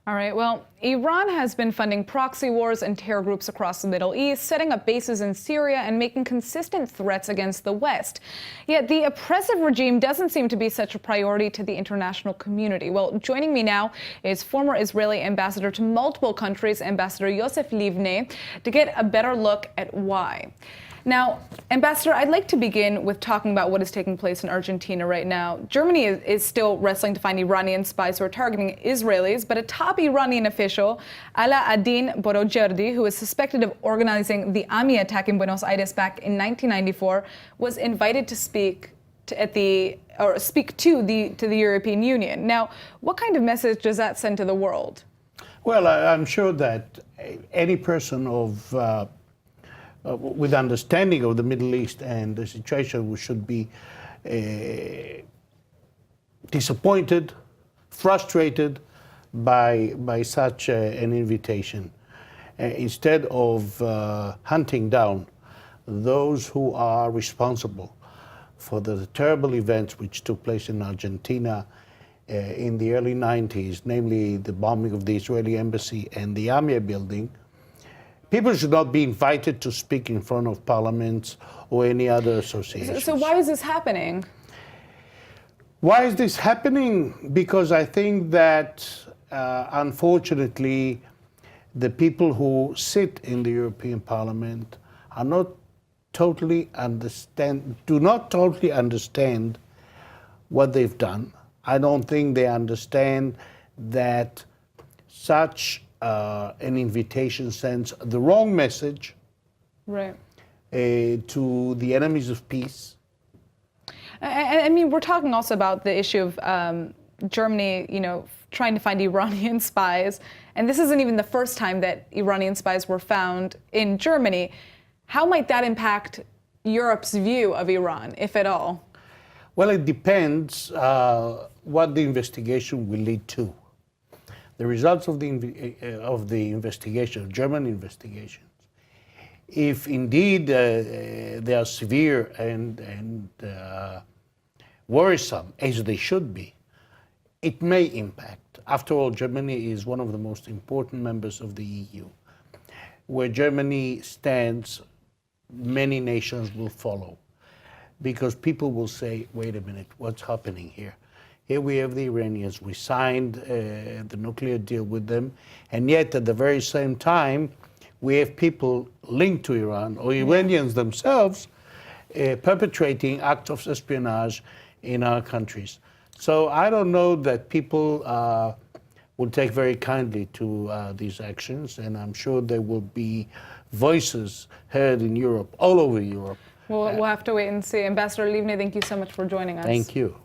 All right, well, Iran has been funding proxy wars and terror groups across the Middle East, setting up bases in Syria and making consistent threats against the West. Yet the oppressive regime doesn't seem to be such a priority to the international community. Well, joining me now is former Israeli ambassador to multiple countries, Ambassador Yosef Livne, to get a better look at why. Now, Ambassador, I'd like to begin with talking about what is taking place in Argentina right now. Germany is still wrestling to find Iranian spies who are targeting Israelis, but a top Iranian official, Ala Adin Borojerdi, who is suspected of organizing the AMI attack in Buenos Aires back in 1994, was invited to speak to the European Union. Now, what kind of message does that send to the world? Well, I'm sure that any person with understanding of the Middle East and the situation should be disappointed, frustrated by such an invitation. Instead of hunting down those who are responsible for the terrible events which took place in Argentina in the early 90s, namely the bombing of the Israeli embassy and the AMIA building, people should not be invited to speak in front of parliaments or any other associations. So why is this happening? Why is this happening? Because I think that, unfortunately, the people who sit in the European Parliament are do not totally understand what they've done. I don't think they understand that such an invitation sends the wrong message, right, to the enemies of peace. I mean, we're talking also about the issue of Germany, trying to find Iranian spies, and this isn't even the first time that Iranian spies were found in Germany. How might that impact Europe's view of Iran, if at all? Well, it depends what the investigation will lead to. The results of the investigation, German investigations, if indeed they are severe and worrisome, as they should be, it may impact. After all, Germany is one of the most important members of the EU. Where Germany stands, many nations will follow, because people will say, wait a minute, what's happening here? Here we have the Iranians. We signed the nuclear deal with them, and yet at the very same time, we have people linked to Iran, or Iranians themselves, perpetrating acts of espionage in our countries. So I don't know that people will take very kindly to these actions, and I'm sure there will be voices heard in Europe, all over Europe. Well, we'll have to wait and see. Ambassador Livne, thank you so much for joining us. Thank you.